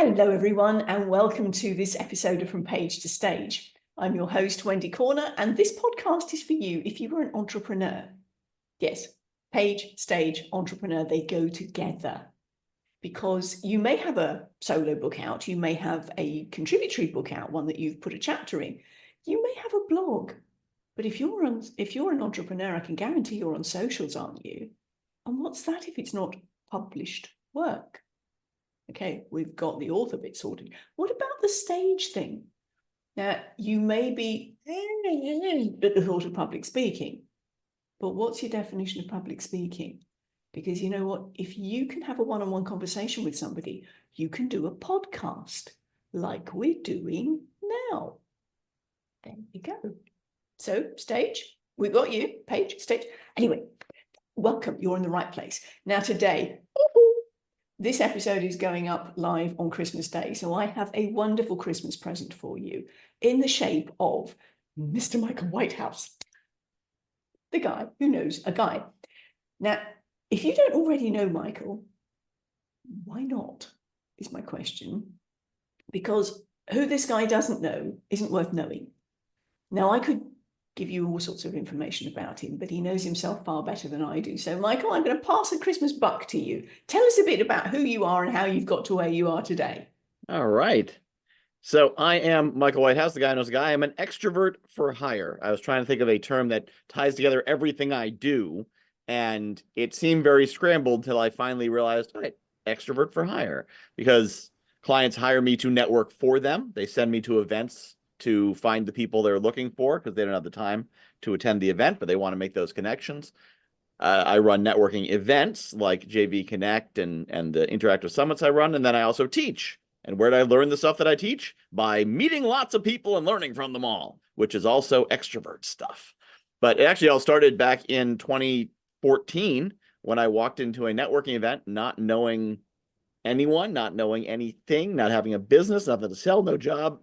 Hello, everyone, and welcome to this episode of From Page to Stage. I'm your host, Wendy Corner, and this podcast is for you if you were an entrepreneur. Yes, page, stage, entrepreneur, they go together. Because you may have a solo book out, you may have a contributory book out, one that you've put a chapter in, you may have a blog. But if you're an entrepreneur, I can guarantee you're on socials, aren't you? And what's that if it's not published work? Okay, we've got the author bit sorted. What about the stage thing? Now, you may be at the thought of public speaking, but what's your definition of public speaking? Because you know what? If you can have a one-on-one conversation with somebody, you can do a podcast like we're doing now. There you go. So, stage, we got you. Page, stage. Anyway, welcome. You're in the right place. Now, today, this episode is going up live on Christmas Day, so I have a wonderful Christmas present for you in the shape of Mr. Michael Whitehouse, the guy who knows a guy. Now, if you don't already know Michael, why not, is my question, because who this guy doesn't know isn't worth knowing. Now, I could give you all sorts of information about him, but he knows himself far better than I do. So, Michael, I'm going to pass the Christmas buck to you. Tell us a bit about who you are and how you've got to where you are today. All right. So I am Michael Whitehouse, the guy who knows the guy. I'm an extrovert for hire. I was trying to think of a term that ties together everything I do, and it seemed very scrambled till I finally realized, all right, extrovert for hire, because clients hire me to network for them. They send me to events to find the people they're looking for because they don't have the time to attend the event, but they want to make those connections. I run networking events like JV Connect and the interactive summits I run, and then I also teach. And where did I learn the stuff that I teach? By meeting lots of people and learning from them all, which is also extrovert stuff. But it actually all started back in 2014 when I walked into a networking event not knowing anyone, not knowing anything, not having a business, nothing to sell, no job.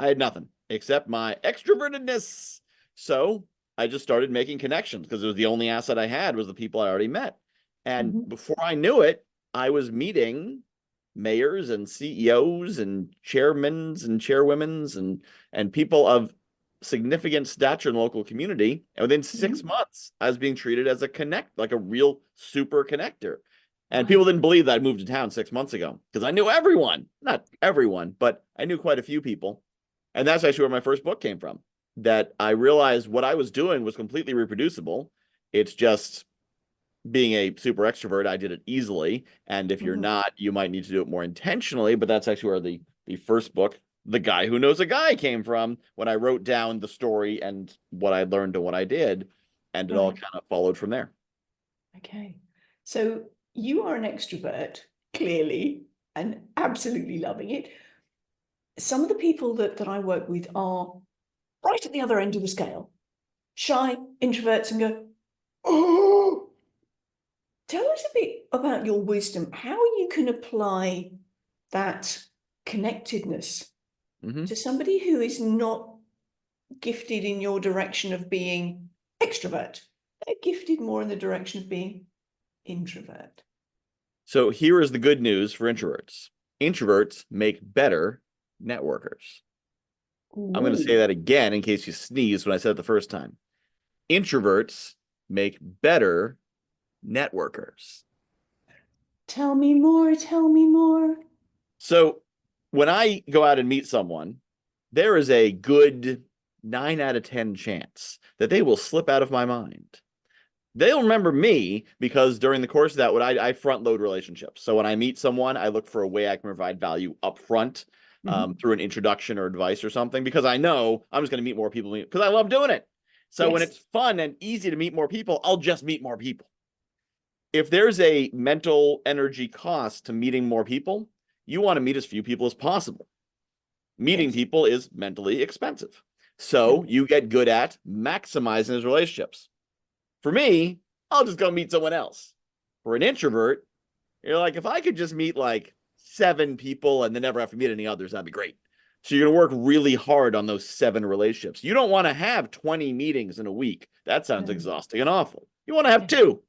I had nothing except my extrovertedness. So I just started making connections because it was the only asset I had was the people I already met. And before I knew it, I was meeting mayors and CEOs and chairmen and chairwomen and people of significant stature in the local community. And within 6 months, I was being treated as like a real super connector. And people didn't believe that I moved to town 6 months ago because I knew everyone, not everyone, but I knew quite a few people. And that's actually where my first book came from, that I realized what I was doing was completely reproducible. It's just being a super extrovert, I did it easily. And if you're not, you might need to do it more intentionally. But that's actually where the first book, The Guy Who Knows a Guy, came from, when I wrote down the story and what I learned and what I did. And it all kind of followed from there. Okay. So you are an extrovert, clearly, and absolutely loving it. Some of the people that I work with are right at the other end of the scale. Shy introverts and go, oh. Tell us a bit about your wisdom, how you can apply that connectedness to somebody who is not gifted in your direction of being extrovert. They're gifted more in the direction of being introvert. So here is the good news for introverts. Introverts make better networkers. Ooh. I'm going to say that again in case you sneezed when I said it the first time. Introverts make better networkers. Tell me more, tell me more. So when I go out and meet someone, there is a good 9 out of 10 chance that they will slip out of my mind. They'll remember me because during the course of that, I front load relationships. So when I meet someone, I look for a way I can provide value up front through an introduction or advice or something, because I know I'm just going to meet more people because I love doing it. So when it's fun and easy to meet more people, I'll just meet more people. If there's a mental energy cost to meeting more people, you want to meet as few people as possible. Meeting people is mentally expensive. So you get good at maximizing those relationships. For me, I'll just go meet someone else. For an introvert, you're like, if I could just meet like 7 people and then never have to meet any others, that'd be great. So you're going to work really hard on those 7 relationships. You don't want to have 20 meetings in a week. That sounds exhausting and awful. You want to have 2.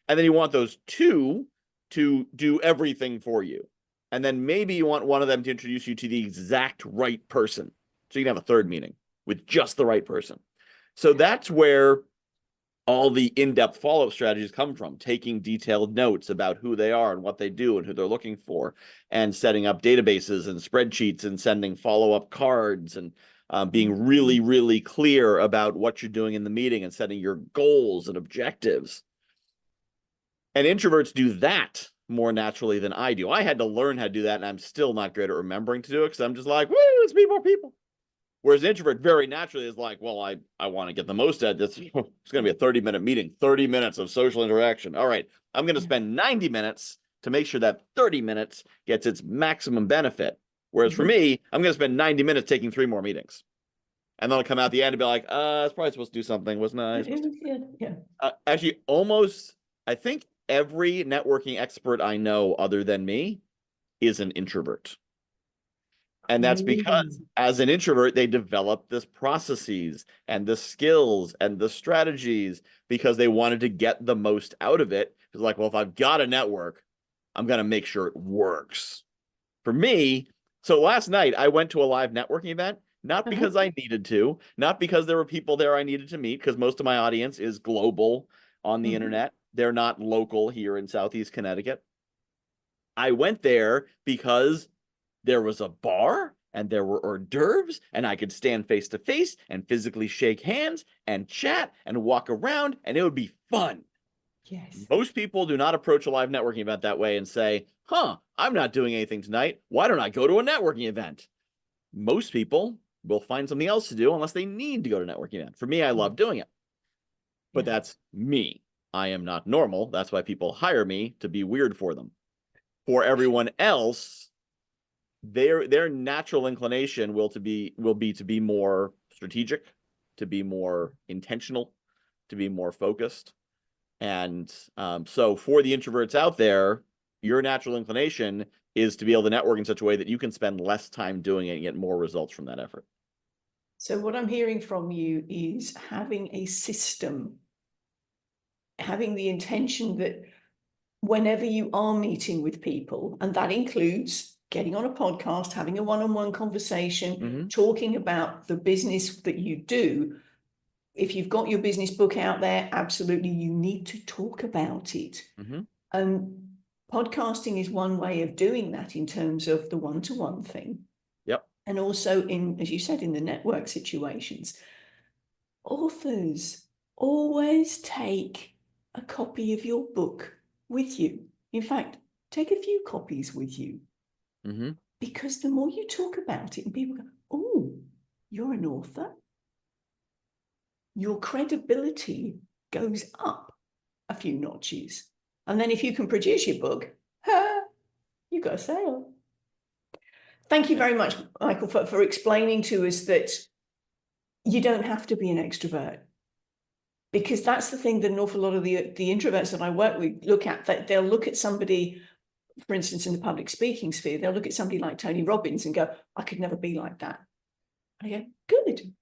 And then you want those 2 to do everything for you. And then maybe you want one of them to introduce you to the exact right person. So you can have a third meeting with just the right person. So that's where all the in-depth follow-up strategies come from, taking detailed notes about who they are and what they do and who they're looking for, and setting up databases and spreadsheets and sending follow-up cards and being really, really clear about what you're doing in the meeting and setting your goals and objectives. And introverts do that more naturally than I do. I had to learn how to do that, and I'm still not good at remembering to do it because I'm just like, woo, let's be more people. Whereas an introvert very naturally is like, well, I want to get the most out of this. It's going to be a 30-minute meeting, 30 minutes of social interaction. All right, I'm going to spend 90 minutes to make sure that 30 minutes gets its maximum benefit. Whereas for me, I'm going to spend 90 minutes taking 3 more meetings. And then I'll come out the end and be like, I was probably supposed to do something, wasn't I? Actually, almost, I think every networking expert I know other than me is an introvert. And that's because as an introvert, they develop this processes and the skills and the strategies because they wanted to get the most out of it. It's like, well, if I've got a network, I'm going to make sure it works. For me, so last night I went to a live networking event, not because I needed to, not because there were people there I needed to meet, because most of my audience is global on the internet. They're not local here in Southeast Connecticut. I went there because there was a bar and there were hors d'oeuvres and I could stand face to face and physically shake hands and chat and walk around and it would be fun. Yes. Most people do not approach a live networking event that way and say, I'm not doing anything tonight. Why don't I go to a networking event? Most people will find something else to do unless they need to go to a networking event. For me, I love doing it. But that's me. I am not normal. That's why people hire me to be weird for them. For everyone else, their natural inclination will be to be more strategic, to be more intentional, to be more focused. And so for the introverts out there, your natural inclination is to be able to network in such a way that you can spend less time doing it and get more results from that effort. So what I'm hearing from you is having a system, having the intention that whenever you are meeting with people, and that includes getting on a podcast, having a one-on-one conversation, talking about the business that you do. If you've got your business book out there, absolutely, you need to talk about it. And podcasting is one way of doing that in terms of the one-to-one thing. Yep. And also in, as you said, in the network situations, authors always take a copy of your book with you. In fact, take a few copies with you. Because the more you talk about it and people go, oh, you're an author, your credibility goes up a few notches. And then if you can produce your book, you've got a sale. Thank you very much, Michael, for explaining to us that you don't have to be an extrovert. Because that's the thing that an awful lot of the introverts that I work with look at, that they'll look at somebody, for instance, in the public speaking sphere, they'll look at somebody like Tony Robbins and go, I could never be like that. And I go, good.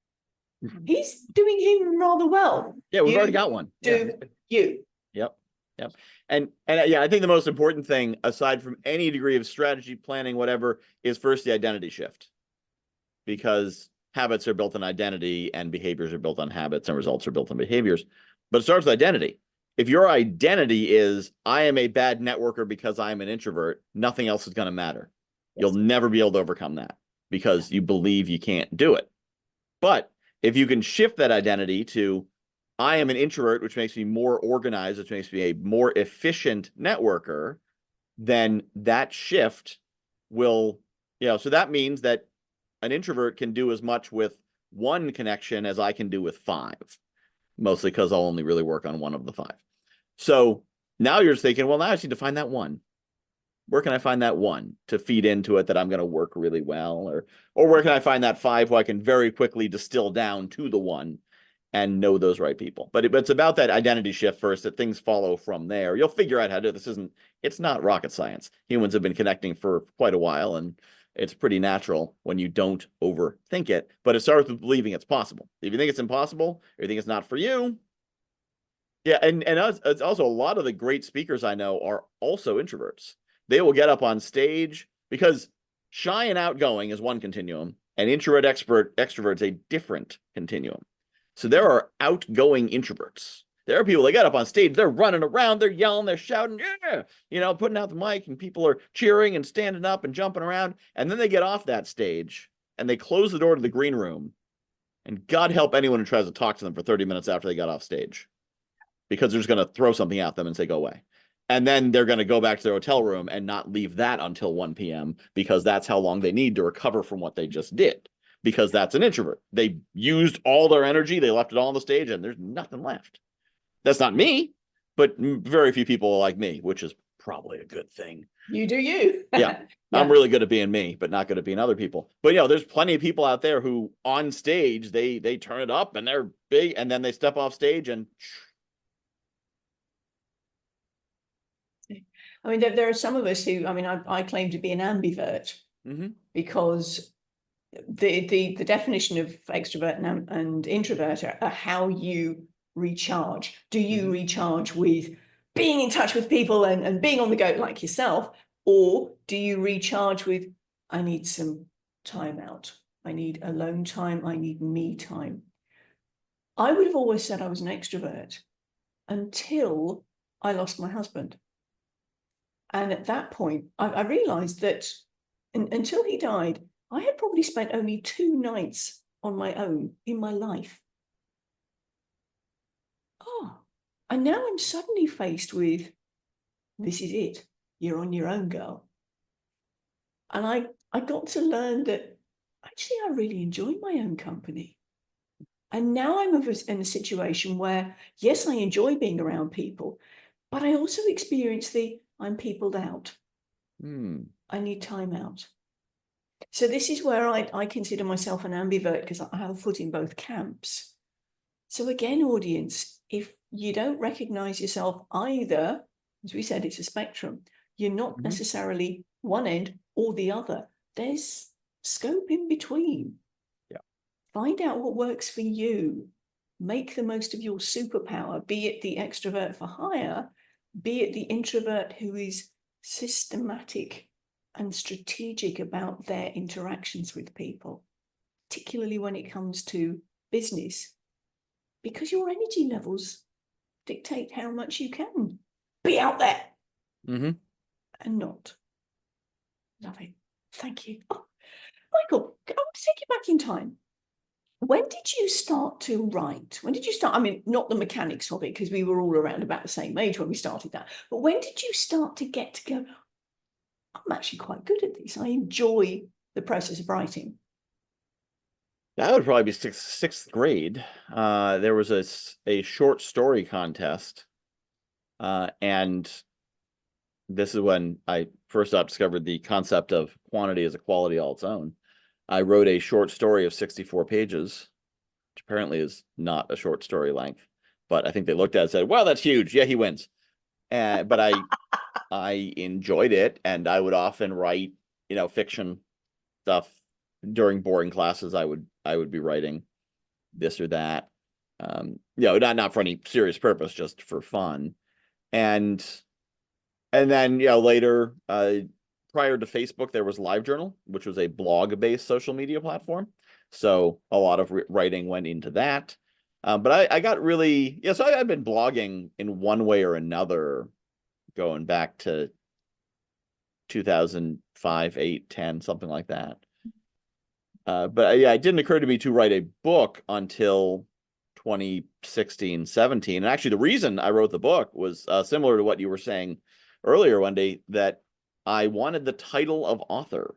He's doing him rather well. Yeah, we've already got one. You. Yep. And yeah, I think the most important thing, aside from any degree of strategy, planning, whatever, is first the identity shift. Because habits are built on identity and behaviors are built on habits and results are built on behaviors. But it starts with identity. If your identity is, I am a bad networker because I'm an introvert, nothing else is going to matter. You'll never be able to overcome that because you believe you can't do it. But if you can shift that identity to, I am an introvert, which makes me more organized, which makes me a more efficient networker, then that shift will, so that means that an introvert can do as much with one connection as I can do with 5, mostly because I'll only really work on one of the 5. So now you're just thinking, well, now I just need to find that one. Where can I find that one to feed into it that I'm going to work really well? Or where can I find that 5 who I can very quickly distill down to the one and know those right people? But it's about that identity shift first, that things follow from there. You'll figure out how to do this. It's not rocket science. Humans have been connecting for quite a while, and it's pretty natural when you don't overthink it. But it starts with believing it's possible. If you think it's impossible, or you think it's not for you, and it's also a lot of the great speakers I know are also introverts. They will get up on stage because shy and outgoing is one continuum, and introvert extrovert is a different continuum. So there are outgoing introverts. There are people that get up on stage, they're running around, they're yelling, they're shouting, yeah, putting out the mic, and people are cheering and standing up and jumping around. And then they get off that stage and they close the door to the green room. And God help anyone who tries to talk to them for 30 minutes after they got off stage, because they're just going to throw something at them and say, go away. And then they're going to go back to their hotel room and not leave that until 1 p.m. because that's how long they need to recover from what they just did. Because that's an introvert. They used all their energy, they left it all on the stage, and there's nothing left. That's not me, but very few people are like me, which is probably a good thing. You do you. Yeah. I'm really good at being me, but not good at being other people. But there's plenty of people out there who on stage, they turn it up and they're big, and then they step off stage and I mean, there are some of us who, I claim to be an ambivert because the definition of extrovert and introvert are how you recharge. Do you recharge with being in touch with people and being on the go like yourself, or do you recharge with, I need some time out, I need alone time, I need me time? I would have always said I was an extrovert until I lost my husband. And at that point, I realized that until he died, I had probably spent only 2 nights on my own in my life. And now I'm suddenly faced with, this is it. You're on your own, girl. And I got to learn that actually I really enjoy my own company. And now I'm in a situation where, yes, I enjoy being around people, but I also experience I'm peopled out. I need time out. So this is where I consider myself an ambivert, because I have a foot in both camps. So again, audience, if you don't recognize yourself either, as we said, it's a spectrum. You're not necessarily one end or the other. There's scope in between. Yeah. Find out what works for you. Make the most of your superpower, be it the extrovert for hire, be it the introvert who is systematic and strategic about their interactions with people, particularly when it comes to business, because your energy levels dictate how much you can be out there and not. Love it. Thank you. Oh, Michael, I want to take you back in time. When did you start to write? When did you start? I mean, not the mechanics of it, because we were all around about the same age when we started that. But when did you start to get to go, I'm actually quite good at this. I enjoy the process of writing. That would probably be sixth grade. There was a short story contest. And this is when I first discovered the concept of quantity as a quality all its own. I wrote a short story of 64 pages, which apparently is not a short story length, but I think they looked at it and said, well, that's huge. Yeah, he wins. But I enjoyed it, and I would often write, fiction stuff during boring classes. I would be writing this or that, not for any serious purpose, just for fun. And then, later, prior to Facebook, there was LiveJournal, which was a blog-based social media platform. So a lot of writing went into that. But I got really, so I've been blogging in one way or another going back to 2005, 8, 10, something like that. But it didn't occur to me to write a book until 2016, 17. And actually, the reason I wrote the book was similar to what you were saying earlier, Wendy, that I wanted the title of author.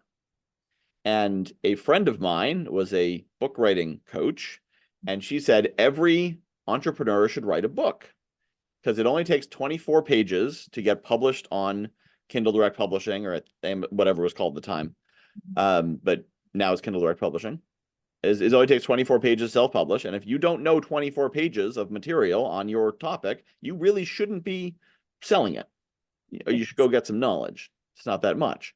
And a friend of mine was a book writing coach, and she said every entrepreneur should write a book because it only takes 24 pages to get published on Kindle Direct Publishing, or whatever it was called at the time. But now it's Kindle Direct Publishing. It only takes 24 pages self-publish. And if you don't know 24 pages of material on your topic, you really shouldn't be selling it. You should go get some knowledge. It's not that much.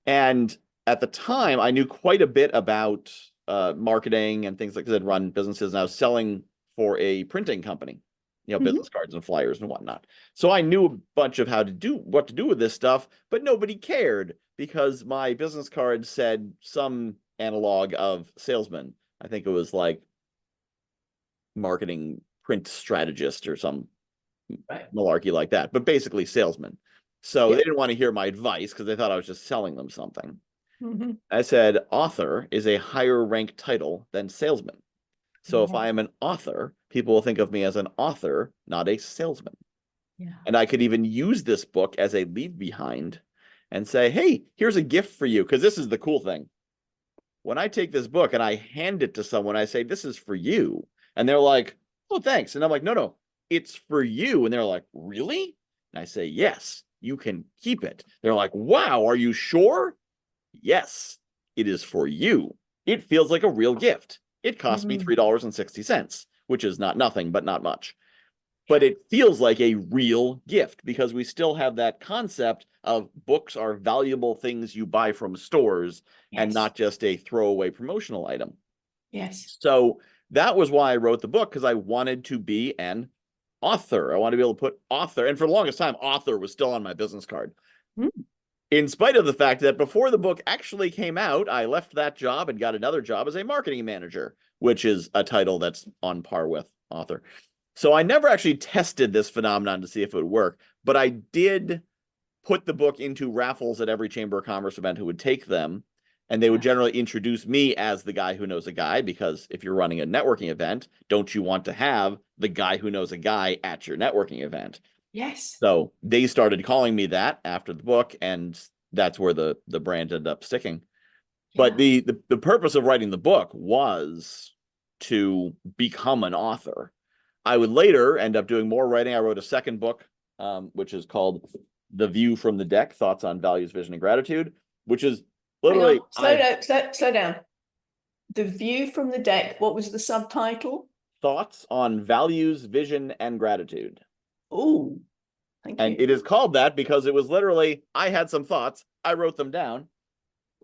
And at the time, I knew quite a bit about marketing and things like that. I'd run businesses, and I was selling for a printing company, business cards and flyers and whatnot. So I knew a bunch of what to do with this stuff, but nobody cared because my business card said some analog of salesman. I think it was like marketing print strategist or some malarkey like that, but basically salesman. So they didn't want to hear my advice because they thought I was just selling them something. I said, author is a higher ranked title than salesman. So if I am an author, people will think of me as an author, not a salesman. And I could even use this book as a leave behind and say, hey, here's a gift for you. Because this is the cool thing. When I take this book and I hand it to someone, I say, this is for you. And they're like, oh, thanks. And I'm like, no, it's for you. And they're like, really? And I say, yes, you can keep it. They're like, wow, are you sure? Yes, it is for you. It feels like a real gift. It cost me $3.60, which is not nothing, but not much. But it feels like a real gift because we still have that concept of books are valuable things you buy from stores and not just a throwaway promotional item. So that was why I wrote the book, because I wanted to be an author. I wanted to be able to put author. And for the longest time, author was still on my business card. In spite of the fact that before the book actually came out, I left that job and got another job as a marketing manager, which is a title that's on par with author. So I never actually tested this phenomenon to see if it would work, but I did put the book into raffles at every Chamber of Commerce event who would take them. And they would generally introduce me as the guy who knows a guy, because if you're running a networking event, don't you want to have the guy who knows a guy at your networking event? So they started calling me that after the book, and that's where the brand ended up sticking. But the purpose of writing the book was to become an author. I would later end up doing more writing. I wrote a second book, which is called The View from the Deck, Thoughts on Values, Vision, and Gratitude, which is literally... Slow down. The View from the Deck, what was the subtitle? Thoughts on Values, Vision, and Gratitude. Oh, thank you. And it is called that because it was literally, I had some thoughts, I wrote them down.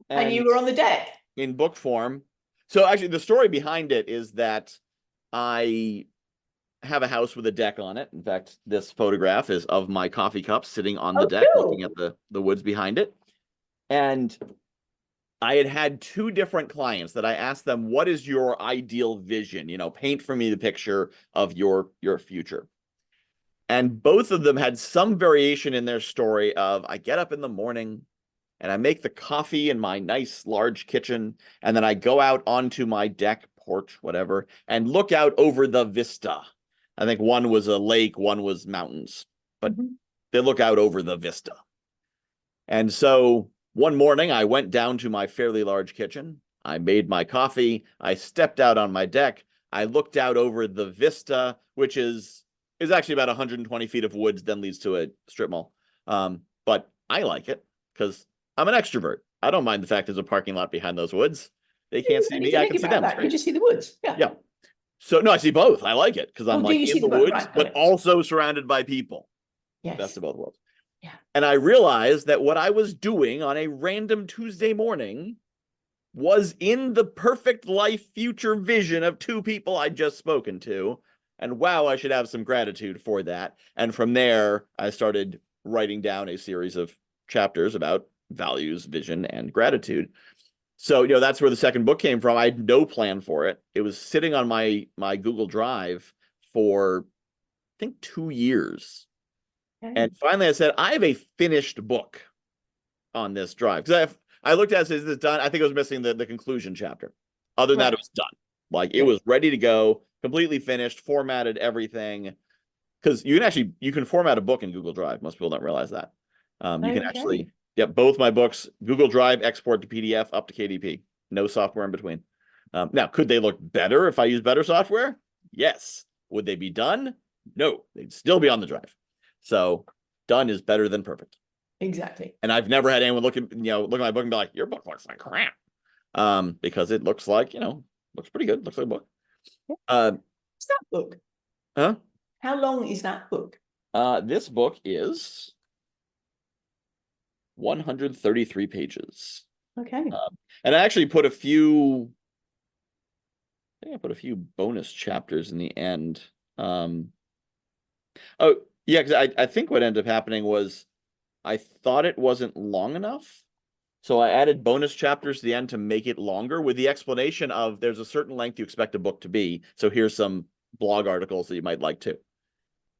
And you were on the deck? In book form. So actually, the story behind it is that I have a house with a deck on it. In fact, this photograph is of my coffee cup sitting on the deck, looking at the woods behind it. And I had two different clients that I asked them, what is your ideal vision? You know, paint for me the picture of your future. And both of them had some variation in their story of, I get up in the morning and I make the coffee in my nice large kitchen, and then I go out onto my deck, porch, whatever, and look out over the vista. I think one was a lake, one was mountains, but they look out over the vista. And so one morning I went down to my fairly large kitchen. I made my coffee. I stepped out on my deck. I looked out over the vista, which is actually about 120 feet of woods, then leads to a strip mall. But I like it because I'm an extrovert. I don't mind the fact there's a parking lot behind those woods. They can't see me. I can see them. You just see the woods. Yeah. So no, I see both. I like it because I'm like in the woods, but also surrounded by people. Best of both worlds. And I realized that what I was doing on a random Tuesday morning was in the perfect life future vision of two people I'd just spoken to. And wow, I should have some gratitude for that. And from there, I started writing down a series of chapters about values, vision, and gratitude. So, you know, that's where the second book came from. I had no plan for it. It was sitting on my Google Drive for, I think, 2 years. And finally I said, I have a finished book on this drive. Because I looked at it, is this done? I think it was missing the conclusion chapter. Other than that, it was done. Like it was ready to go, completely finished, formatted everything. Because you can format a book in Google Drive. Most people don't realize that. You can actually, both my books, Google Drive, export to PDF, up to KDP. No software in between. Now, could they look better if I use better software? Yes. Would they be done? No, they'd still be on the drive. So done is better than perfect. Exactly. And I've never had anyone look at my book and be like, your book looks like crap. Because it looks like, looks pretty good. Looks like a book. What's that book? Huh? How long is that book? This book is 133 pages. Okay. And I actually put a few bonus chapters in the end. Because I think what ended up happening was I thought it wasn't long enough. So I added bonus chapters to the end to make it longer with the explanation of there's a certain length you expect a book to be. So here's some blog articles that you might like too.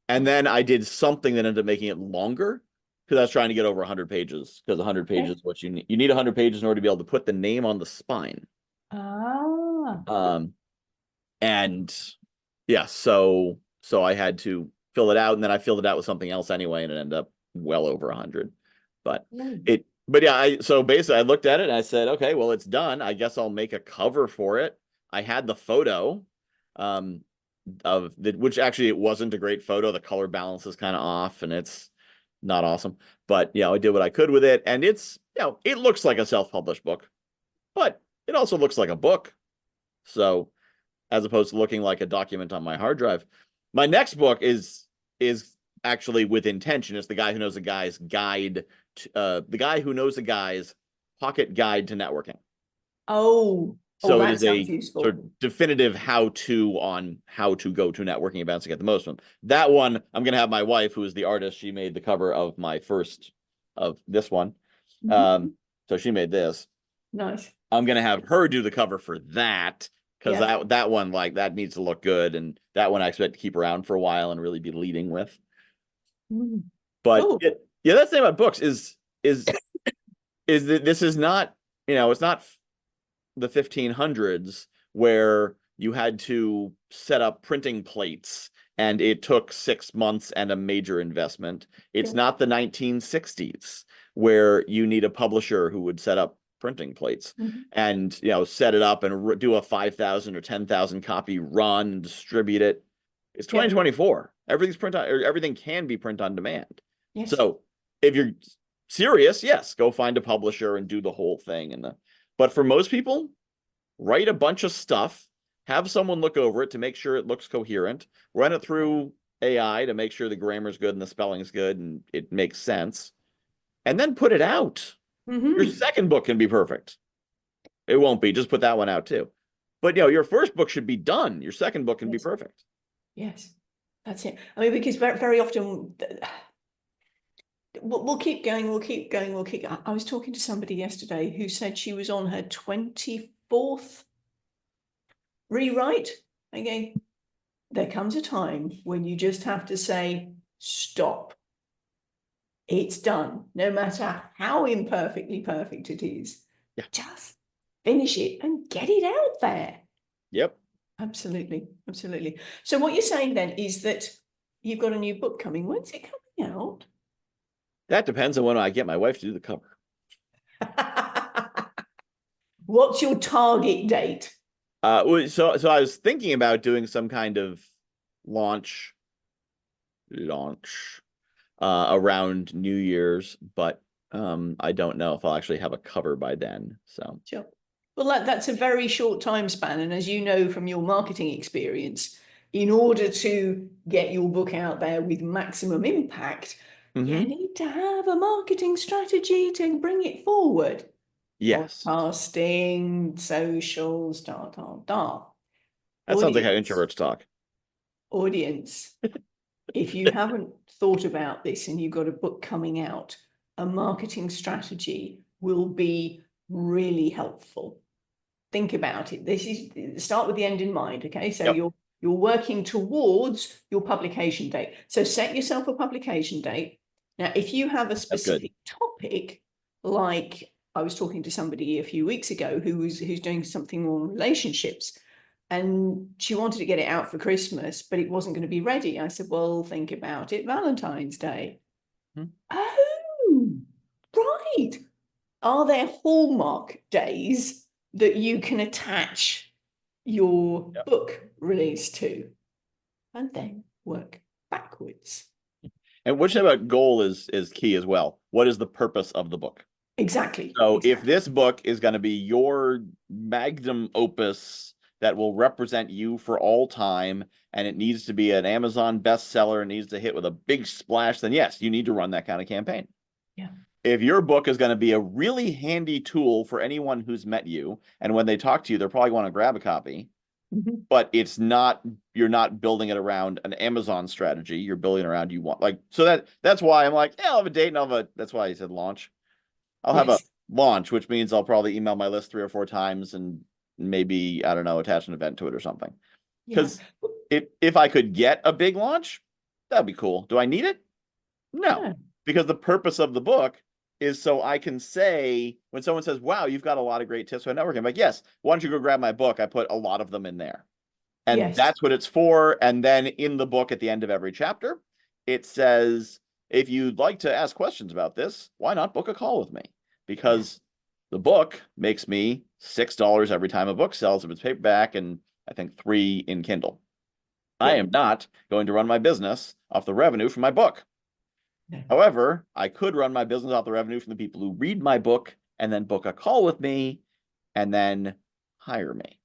And then I did something that ended up making it longer because I was trying to get over 100 pages because 100 pages is what you need. You need 100 pages in order to be able to put the name on the spine. Ah. And yeah, so I had to fill it out, and then I filled it out with something else anyway, and it ended up well over 100. But yeah, so basically I looked at it and I said, okay, well, it's done. I guess I'll make a cover for it. I had the photo of the, which actually it wasn't a great photo. The color balance is kind of off and it's not awesome. But I did what I could with it. And it's, it looks like a self-published book, but it also looks like a book. So as opposed to looking like a document on my hard drive. My next book is actually with intention. It's the guy who knows the guy's guide, the guy who knows the guy's pocket guide to networking. So it is a sort of definitive how-to on how to go to networking events to get the most of them. That one, I'm going to have my wife, who is the artist. She made the cover of my first of this one. So she made this. Nice. I'm going to have her do the cover for that. Because that one, like, that needs to look good. And that one I expect to keep around for a while and really be leading with. But that's the thing about books is that this is not, it's not the 1500s where you had to set up printing plates and it took 6 months and a major investment. It's not the 1960s where you need a publisher who would set up printing plates and set it up and do a 5,000 or 10,000 copy run and distribute it. It's 2024. Everything's print on, or everything can be print on demand. So if you're serious, yes, go find a publisher and do the whole thing. But for most people, write a bunch of stuff, have someone look over it to make sure it looks coherent, run it through AI to make sure the grammar's good and the spelling's good and it makes sense, and then put it out. Your second book can be perfect. It won't be. Just put that one out too. But your first book should be done. Your second book can be perfect. Yes, that's it. I mean, because very often we'll keep going. I was talking to somebody yesterday who said she was on her 24th rewrite. Again, there comes a time when you just have to say, stop. It's done, no matter how imperfectly perfect it is. Just finish it and get it out there. Yep. Absolutely. So what you're saying then is that you've got a new book coming. When's it coming out? That depends on when I get my wife to do the cover. What's your target date? So I was thinking about doing some kind of launch around New Year's, but I don't know if I'll actually have a cover by then. So sure. Well, that's a very short time span, and as you know from your marketing experience, in order to get your book out there with maximum impact, you need to have a marketing strategy to bring it forward. Yes. Podcasting, socials, That sounds like how introverts talk. Audience. If you haven't thought about this and you've got a book coming out, a marketing strategy will be really helpful. Think about it. This is start with the end in mind. Okay, so you're working towards your publication date. So set yourself a publication date. Now, if you have a specific topic, like I was talking to somebody a few weeks ago who's doing something on relationships, and she wanted to get it out for Christmas, but it wasn't going to be ready. I said, well, think about it, Valentine's Day. Oh, right. Are there hallmark days that you can attach your book release to? And then work backwards. And what you said about goal is key as well. What is the purpose of the book? Exactly. So if this book is going to be your magnum opus that will represent you for all time, and it needs to be an Amazon bestseller, and needs to hit with a big splash, then yes, you need to run that kind of campaign. Yeah. If your book is going to be a really handy tool for anyone who's met you, and when they talk to you, they're probably going to grab a copy, but it's not, you're not building it around an Amazon strategy. You're building it around that's why I'm like, I'll have a date and that's why I said launch. I'll have launch, which means I'll probably email my list 3 or 4 times and maybe, I don't know, attach an event to it or something. Yeah. Because if I could get a big launch, that'd be cool. Do I need it? No, No. because the purpose of the book is so I can say, when someone says, wow, you've got a lot of great tips for networking, I'm like, yes, why don't you go grab my book? I put a lot of them in there. And Yes. that's what it's for. And then in the book, at the end of every chapter, it says, if you'd like to ask questions about this, why not book a call with me? Because the book makes me $6 every time a book sells if it's paperback, and I think $3 in Kindle. I am not going to run my business off the revenue from my book. No. However, I could run my business off the revenue from the people who read my book and then book a call with me and then hire me.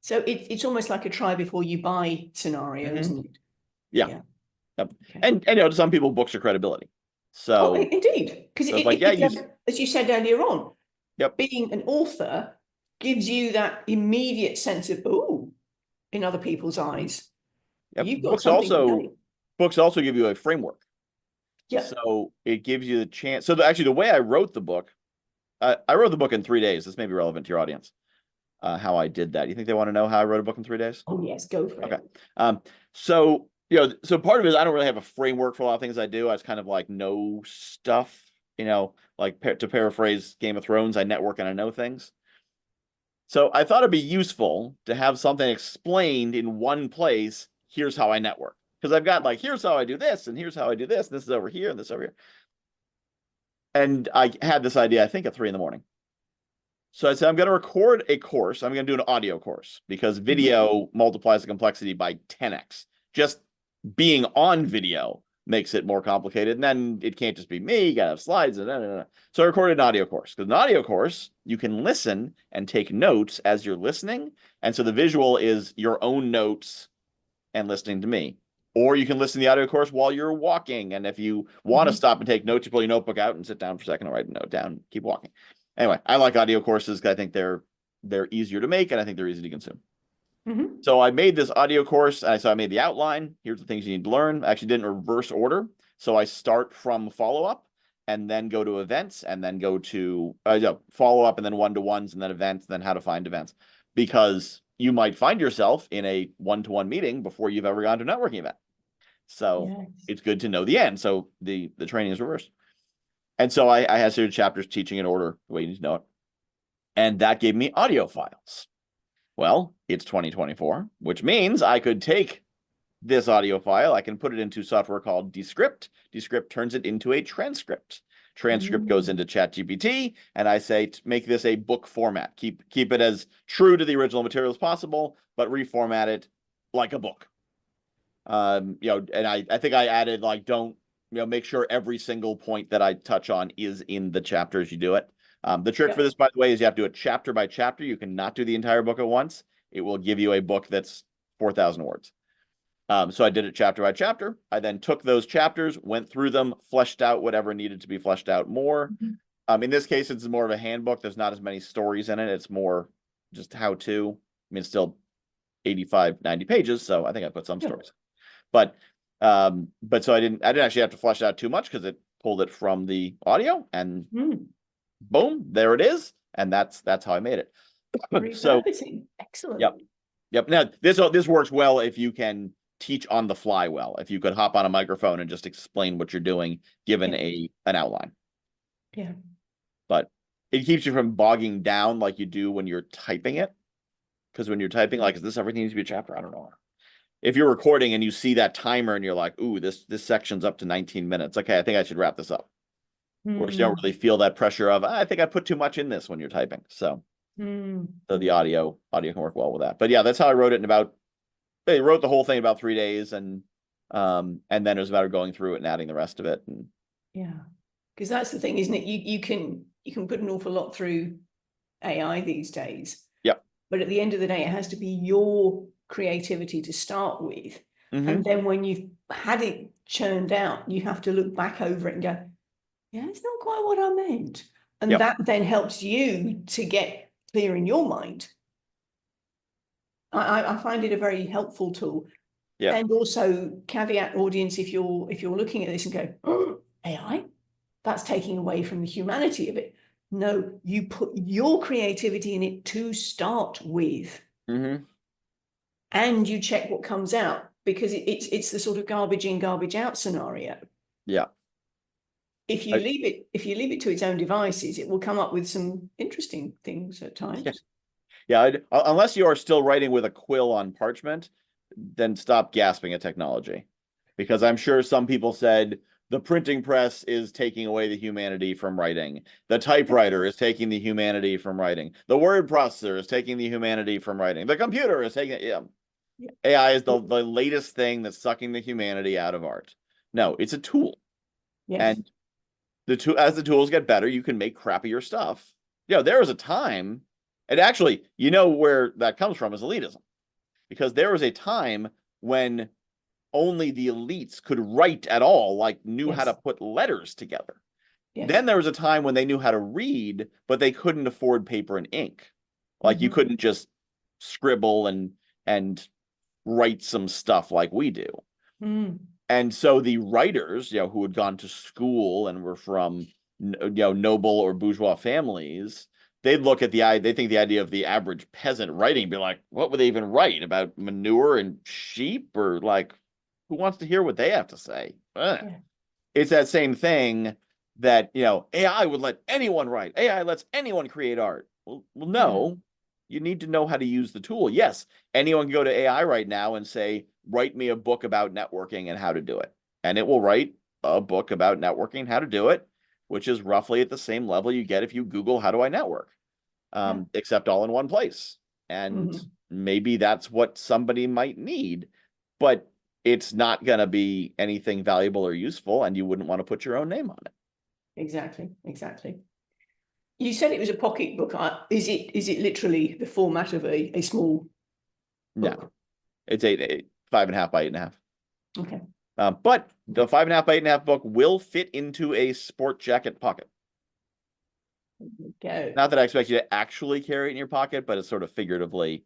So it's almost like a try before you buy scenario, isn't it? Yeah. Yep. Okay. And to some people, books are credibility. So Indeed, because so it's like, yeah, as you said earlier on, yep, being an author gives you that immediate sense of, oh, in other people's eyes, yep. you've got something to say. Books also give you a framework. Yeah. So it gives you the chance. So actually, the way I wrote the book, I wrote the book in 3 days. This may be relevant to your audience. How I did that. You think they want to know how I wrote a book in 3 days? Oh yes, go for Okay. it. So so part of it is I don't really have a framework for a lot of things I do. I just kind of like know stuff, like to paraphrase Game of Thrones, I network and I know things. So I thought it'd be useful to have something explained in one place. Here's how I network. Because I've got like, here's how I do this, and here's how I do this, and this is over here, and this over here. And I had this idea, I think, at 3 a.m. So I said, I'm going to record a course. I'm going to do an audio course because video multiplies the complexity by 10x. Just being on video makes it more complicated. And then it can't just be me. You got to have slides. And So I recorded an audio course. Because an audio course, you can listen and take notes as you're listening. And so the visual is your own notes and listening to me. Or you can listen to the audio course while you're walking. And if you want to stop and take notes, you pull your notebook out and sit down for a second and write a note down, keep walking. Anyway, I like audio courses because I think they're easier to make and I think they're easy to consume. So I made this audio course. So I made the outline. Here's the things you need to learn. I actually did in reverse order. So I start from follow-up and then go to events and then go to follow-up and then one-to-ones and then events and then how to find events. Because you might find yourself in a one-to-one meeting before you've ever gone to a networking event. So it's good to know the end. So the training is reversed. And so I had certain chapters teaching in order the way you need to know it. And that gave me audio files. Well, it's 2024, which means I could take this audio file. I can put it into software called Descript. Descript turns it into a transcript. Transcript goes into ChatGPT, and I say, make this a book format. Keep it as true to the original material as possible, but reformat it like a book. And I think I added like, don't, make sure every single point that I touch on is in the chapter as you do it. The trick for this, by the way, is you have to do it chapter by chapter. You cannot do the entire book at once. It will give you a book that's 4,000 words. So I did it chapter by chapter. I then took those chapters, went through them, fleshed out whatever needed to be fleshed out more. In this case, it's more of a handbook. There's not as many stories in it. It's more just how to. I mean, it's still 85, 90 pages, so I think I put some stories. But so I didn't actually have to flesh it out too much because it pulled it from the audio and boom, there it is. And that's how I made it. So excellent. Yep. Now this works well if you can teach on the fly well. If you could hop on a microphone and just explain what you're doing given an outline. Yeah. But it keeps you from bogging down like you do when you're typing it. Because when you're typing, like, is this everything needs to be a chapter? I don't know. If you're recording and you see that timer and you're like, ooh, this section's up to 19 minutes. Okay, I think I should wrap this up. Or you don't really feel that pressure of, I think I put too much in this when you're typing. So, so the audio can work well with that. But yeah, that's how I wrote it they wrote the whole thing in about 3 days and then it was about going through it and adding the rest of it. And yeah, because that's the thing, isn't it? You can put an awful lot through AI these days. Yep. But at the end of the day, it has to be your creativity to start with. And then when you've had it churned out, you have to look back over it and go, yeah, it's not quite what I meant. And that then helps you to get clear in your mind. I find it a very helpful tool. Yeah. And also caveat audience, if you're looking at this and go, oh, AI, that's taking away from the humanity of it. No, you put your creativity in it to start with. Mm-hmm. And you check what comes out, because it's the sort of garbage in, garbage out scenario. Yeah. If you leave it to its own devices, it will come up with some interesting things at times. Yeah, unless you are still writing with a quill on parchment, then stop gasping at technology. Because I'm sure some people said the printing press is taking away the humanity from writing. The typewriter is taking the humanity from writing. The word processor is taking the humanity from writing. The computer is taking it. Yeah. AI is the latest thing that's sucking the humanity out of art. No, it's a tool. Yes. And as the tools get better, you can make crappier stuff. There was a time, and actually, where that comes from is elitism. Because there was a time when only the elites could write at all, like knew how to put letters together. Yes. Then there was a time when they knew how to read, but they couldn't afford paper and ink. Like you couldn't just scribble and write some stuff like we do. And so the writers, who had gone to school and were from, noble or bourgeois families, they'd look at they think the idea of the average peasant writing and be like, what would they even write about manure and sheep? Or like, who wants to hear what they have to say? Yeah. It's that same thing that, AI would let anyone write. AI lets anyone create art. Well, no, you need to know how to use the tool. Yes, anyone can go to AI right now and say, write me a book about networking and how to do it. And it will write a book about networking and how to do it, which is roughly at the same level you get if you Google, how do I network? Except all in one place. And maybe that's what somebody might need, but it's not going to be anything valuable or useful, and you wouldn't want to put your own name on it. Exactly. You said it was a pocket book. Is it literally the format of a small book? No, it's 5.5 by 8.5. Okay. But the 5.5 by 8.5 book will fit into a sport jacket pocket. Go. Not that I expect you to actually carry it in your pocket, but it's sort of figuratively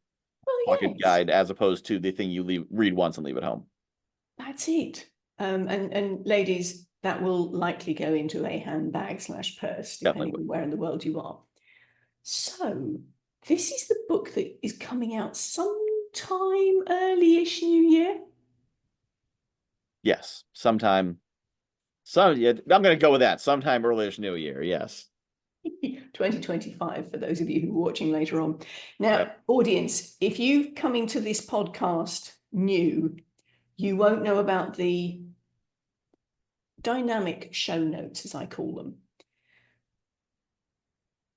pocket guide as opposed to the thing you read once and leave at home. That's it. And ladies, that will likely go into a handbag / purse, depending on where in the world you are. So this is the book that is coming out sometime early-ish New Year. Yes, sometime. I'm going to go with that. Sometime early-ish New Year. Yes. 2025 for those of you who are watching later on. Now, audience, if you've come into this podcast new, you won't know about the dynamic show notes, as I call them.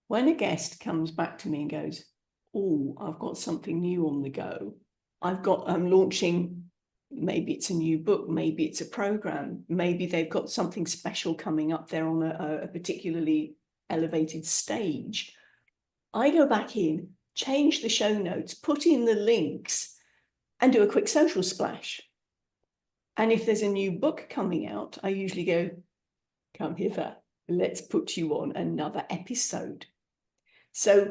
When a guest comes back to me and goes, oh, I've got something new on the go. I'm launching, maybe it's a new book, maybe it's a program, maybe they've got something special coming up there on a particularly elevated stage. I go back in, change the show notes, put in the links, and do a quick social splash. And if there's a new book coming out, I usually go, come hither, let's put you on another episode. So,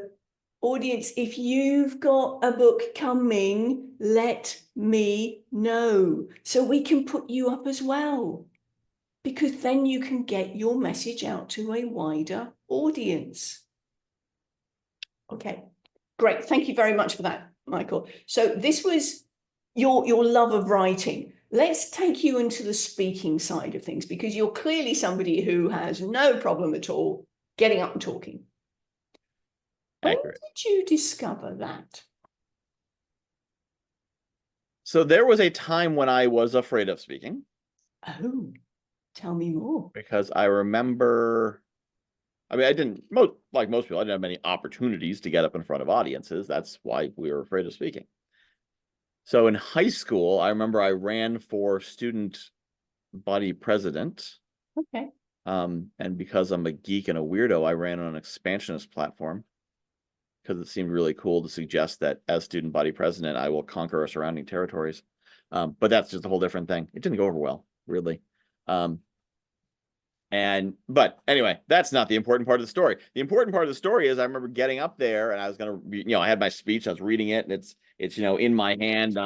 audience, if you've got a book coming, let me know so we can put you up as well, because then you can get your message out to a wider audience. Okay, great. Thank you very much for that, Michael. So this was your love of writing. Let's take you into the speaking side of things, because you're clearly somebody who has no problem at all getting up and talking. When did you discover that? So there was a time when I was afraid of speaking. Oh, tell me more. Because I remember, I didn't, like most people, I didn't have many opportunities to get up in front of audiences. That's why we were afraid of speaking. So in high school, I remember I ran for student body president. Okay. And because I'm a geek and a weirdo, I ran on an expansionist platform because it seemed really cool to suggest that as student body president, I will conquer our surrounding territories. But that's just a whole different thing. It didn't go over well, weirdly. But anyway, that's not the important part of the story. The important part of the story is I remember getting up there and I was going to, I had my speech, I was reading it, and it's in my hand.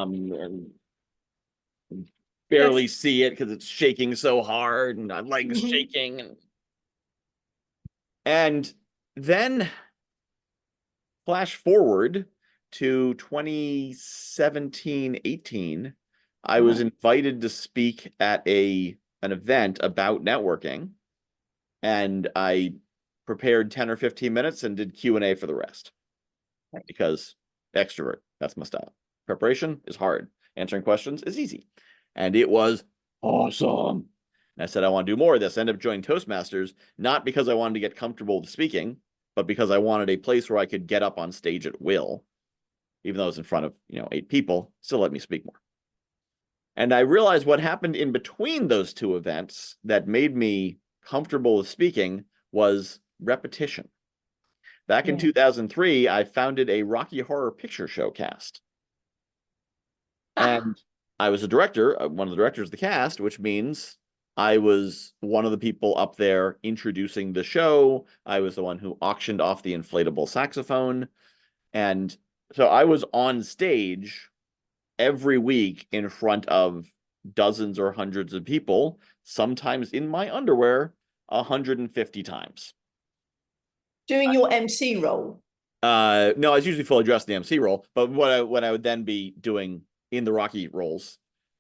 Barely see it because it's shaking so hard and my legs shaking. And then flash forward to 2017-18, I was invited to speak at an event about networking, and I prepared 10 or 15 minutes and did Q&A for the rest. Because extrovert, that's my style. Preparation is hard. Answering questions is easy. And it was awesome. And I said, I want to do more of this. I ended up joining Toastmasters, not because I wanted to get comfortable with speaking, but because I wanted a place where I could get up on stage at will. Even though I was in front of, 8 people, still let me speak more. And I realized what happened in between those two events that made me comfortable with speaking was repetition. Back in 2003, I founded a Rocky Horror Picture Show cast. And I was a director, one of the directors of the cast, which means I was one of the people up there introducing the show. I was the one who auctioned off the inflatable saxophone. And so I was on stage every week in front of dozens or hundreds of people, sometimes in my underwear, 150 times. Doing your MC role? No, I was usually fully dressed in the MC role, but what I would then be doing in the Rocky roles,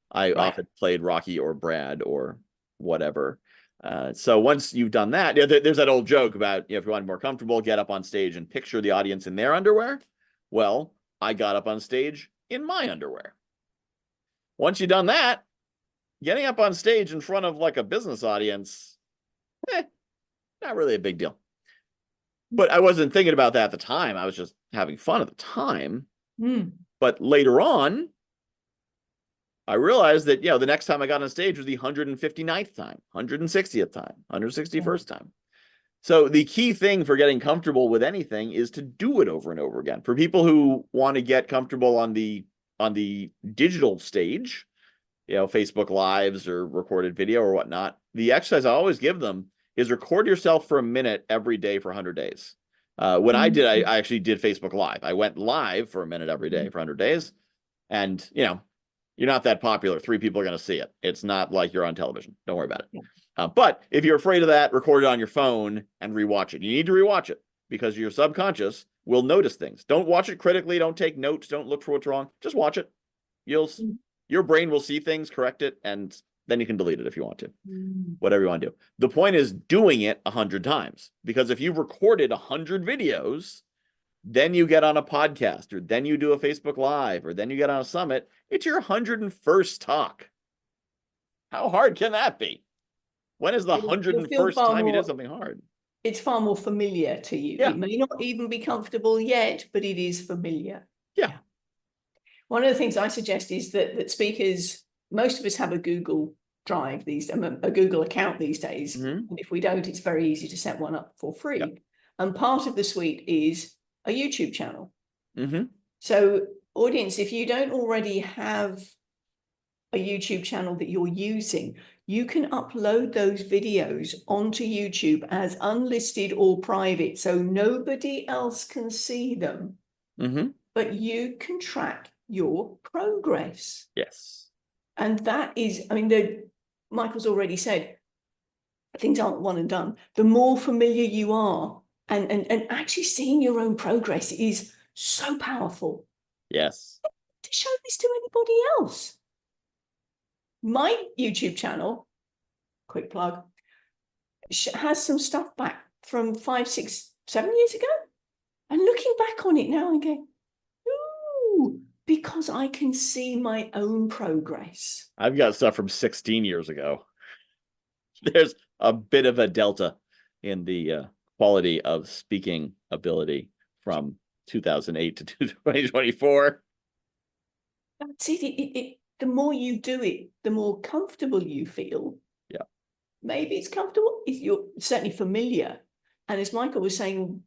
I often played Rocky or Brad or whatever. So once you've done that, there's that old joke about, if you want more comfortable, get up on stage and picture the audience in their underwear. Well, I got up on stage in my underwear. Once you've done that, getting up on stage in front of like a business audience, not really a big deal. But I wasn't thinking about that at the time. I was just having fun at the time. But later on, I realized that, the next time I got on stage was the 159th time, 160th time, 161st time. So the key thing for getting comfortable with anything is to do it over and over again. For people who want to get comfortable on the digital stage, Facebook Lives or recorded video or whatnot, the exercise I always give them is record yourself for a minute every day for 100 days. When I actually did Facebook Live. I went live for a minute every day for 100 days. And, you're not that popular. 3 people are going to see it. It's not like you're on television. Don't worry about it. But if you're afraid of that, record it on your phone and rewatch it. You need to rewatch it because your subconscious will notice things. Don't watch it critically. Don't take notes. Don't look for what's wrong. Just watch it. Your brain will see things, correct it, and then you can delete it if you want to. Whatever you want to do. The point is doing it 100 times. Because if you've recorded 100 videos, then you get on a podcast, or then you do a Facebook Live, or then you get on a summit, it's your 101st talk. How hard can that be? When is the 101st time you did something hard? It's far more familiar to you. It may not even be comfortable yet, but it is familiar. One of the things I suggest is that speakers, most of us have a Google Drive a Google account these days. And if we don't, it's very easy to set one up for free. And part of the suite is a YouTube channel. So audience, if you don't already have a YouTube channel that you're using, you can upload those videos onto YouTube as unlisted or private, so nobody else can see them. But you can track your progress. Yes. And that is, Michael's already said, things aren't one and done. The more familiar you are, and actually seeing your own progress is so powerful. Yes. To show this to anybody else. My YouTube channel, quick plug, has some stuff back from 5, 6, 7 years ago. And looking back on it now, I go, ooh, because I can see my own progress. I've got stuff from 16 years ago. There's a bit of a delta in the quality of speaking ability from 2008 to 2024. That's it. The more you do it, the more comfortable you feel. Maybe it's comfortable. You're certainly familiar. And as Michael was saying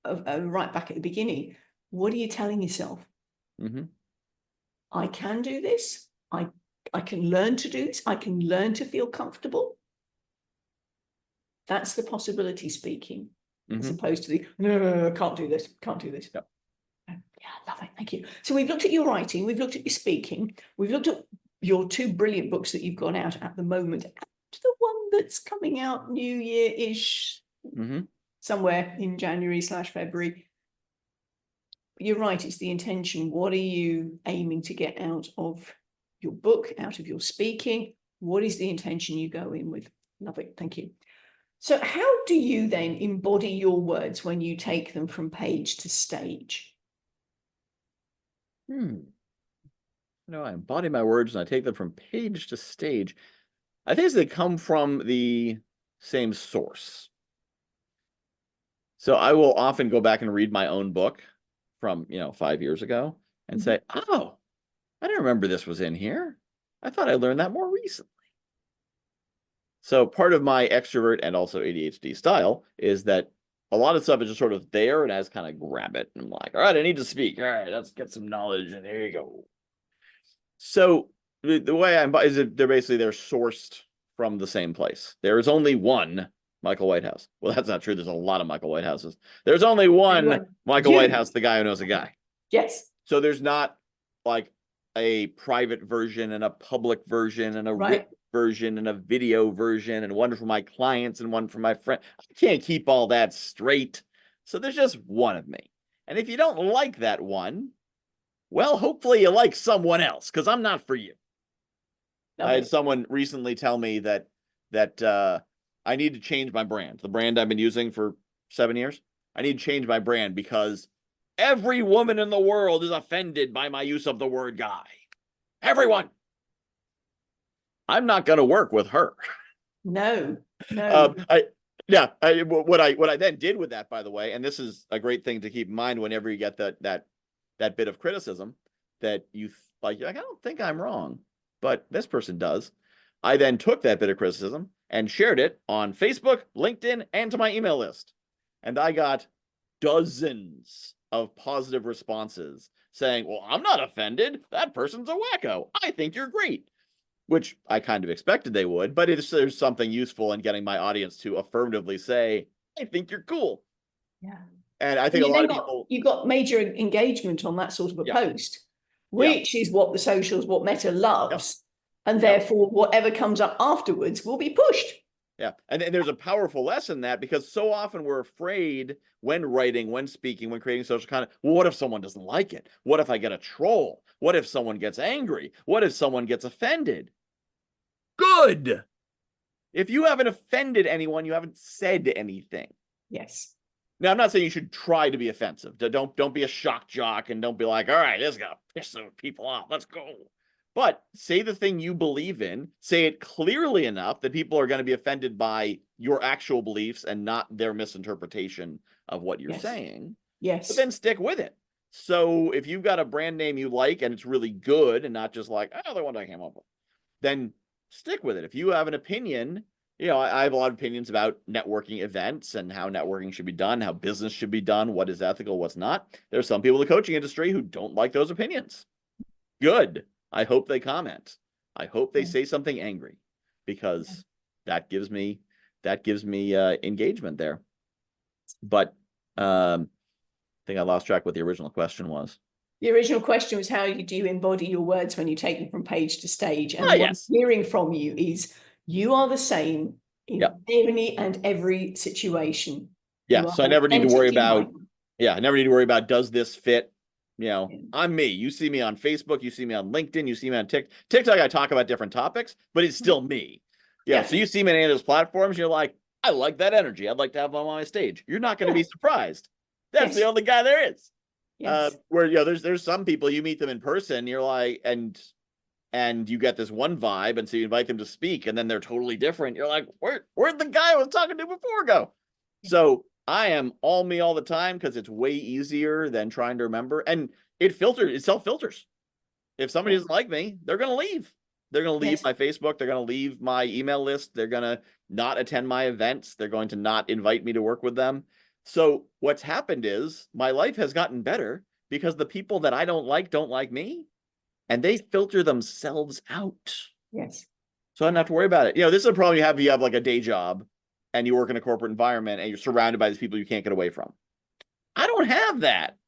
right back at the beginning, what are you telling yourself? I can do this. I can learn to do this. I can learn to feel comfortable. That's the possibility speaking, as opposed to the, no, can't do this, can't do this. Love it. Thank you. So we've looked at your writing, we've looked at your speaking, we've looked at your 2 brilliant books that you've got out at the moment, and the one that's coming out New Year-ish. somewhere in January/February. You're right, it's the intention. What are you aiming to get out of your book, out of your speaking? What is the intention you go in with? Love it. Thank you. So how do you then embody your words when you take them from page to stage? I embody my words and I take them from page to stage. I think they come from the same source. So I will often go back and read my own book from, 5 years ago and say, oh, I didn't remember this was in here. I thought I learned that more recently. So part of my extrovert and also ADHD style is that a lot of stuff is just sort of there and I just kind of grab it. And I'm like, all right, I need to speak. All right, let's get some knowledge. And there you go. So the way I embody is that they're sourced from the same place. There is only one Michael Whitehouse. Well, that's not true. There's a lot of Michael Whitehouses. There's only one Michael Whitehouse, the guy who knows a guy. Yes. So there's not like a private version and a public version and a written version and a video version and one for my clients and one for my friend. I can't keep all that straight. So there's just one of me. And if you don't like that one, well, hopefully you like someone else, because I'm not for you. I had someone recently tell me that I need to change my brand. The brand I've been using for 7 years. I need to change my brand because every woman in the world is offended by my use of the word guy. Everyone. I'm not going to work with her. No. What I then did with that, by the way, and this is a great thing to keep in mind whenever you get that bit of criticism that you like, I don't think I'm wrong, but this person does. I then took that bit of criticism and shared it on Facebook, LinkedIn, and to my email list. And I got dozens of positive responses saying, well, I'm not offended. That person's a wacko. I think you're great. Which I kind of expected they would, but there's something useful in getting my audience to affirmatively say, I think you're cool. Yeah. And I think a lot of people... You got major engagement on that sort of a post, which is what the socials, what Meta loves. And therefore, whatever comes up afterwards will be pushed. Yeah. And there's a powerful lesson in that, because so often we're afraid when writing, when speaking, when creating social content. Well, what if someone doesn't like it? What if I get a troll? What if someone gets angry? What if someone gets offended? Good. If you haven't offended anyone, you haven't said anything. Yes. Now, I'm not saying you should try to be offensive. Don't be a shock jock and don't be like, all right, this is gonna piss some people off. Let's go. But say the thing you believe in, say it clearly enough that people are going to be offended by your actual beliefs and not their misinterpretation of what you're saying. Yes. But then stick with it. So if you've got a brand name you like and it's really good and not just like, oh, the one I came up with, then stick with it. If you have an opinion, I have a lot of opinions about networking events and how networking should be done, how business should be done, what is ethical, what's not. There's some people in the coaching industry who don't like those opinions. Good. I hope they comment. I hope they say something angry, because that gives me engagement there. But I think I lost track what the original question was. The original question was, how do you embody your words when you take them from page to stage? And what I'm hearing from you is you are the same in any and every situation. Yeah. So I never need to worry about, does this fit? I'm me. You see me on Facebook, you see me on LinkedIn, you see me on TikTok. I talk about different topics, but it's still me. So you see me on any of those platforms, you're like, I like that energy. I'd like to have them on my stage. You're not going to be surprised. That's the only guy there is. Where there's some people, you meet them in person, you're like, and you get this one vibe, and so you invite them to speak, and then they're totally different. You're like, where'd the guy I was talking to before go? So I am all me all the time, because it's way easier than trying to remember. And it self-filters. If somebody doesn't like me, they're going to leave. They're going to leave my Facebook. They're going to leave my email list. They're going to not attend my events. They're going to not invite me to work with them. So what's happened is my life has gotten better because the people that I don't like me, and they filter themselves out. Yes. So I don't have to worry about it. This is a problem you have like a day job and you work in a corporate environment and you're surrounded by these people you can't get away from. I don't have that.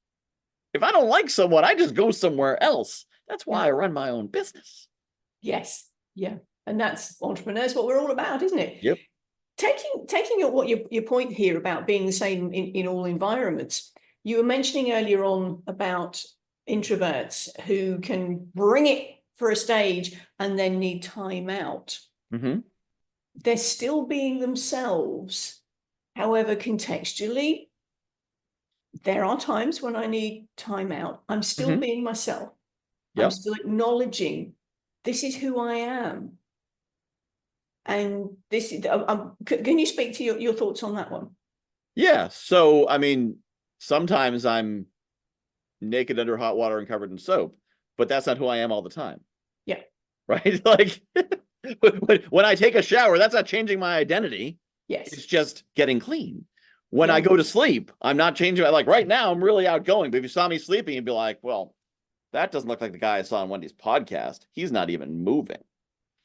If I don't like someone, I just go somewhere else. That's why I run my own business. Yes. Yeah. And that's entrepreneurs, what we're all about, isn't it? Yep. taking at what your point here about being the same in all environments, you were mentioning earlier on about introverts who can bring it for a stage and then need time out. Mm-hmm. They're still being themselves. However, contextually, there are times when I need time out. I'm still being myself. I'm Yep. still acknowledging this is who I am. And this is, can you speak to your thoughts on that one? Yeah. So, I mean, sometimes I'm naked under hot water and covered in soap, but that's not who I am all the time. Yeah. Right? Like when I take a shower, that's not changing my identity. Yes. It's just getting clean. When Yeah. I go to sleep, I'm not changing. Like right now, I'm really outgoing. But if you saw me sleeping, you'd be like, well, that doesn't look like the guy I saw on Wendy's podcast. He's not even moving.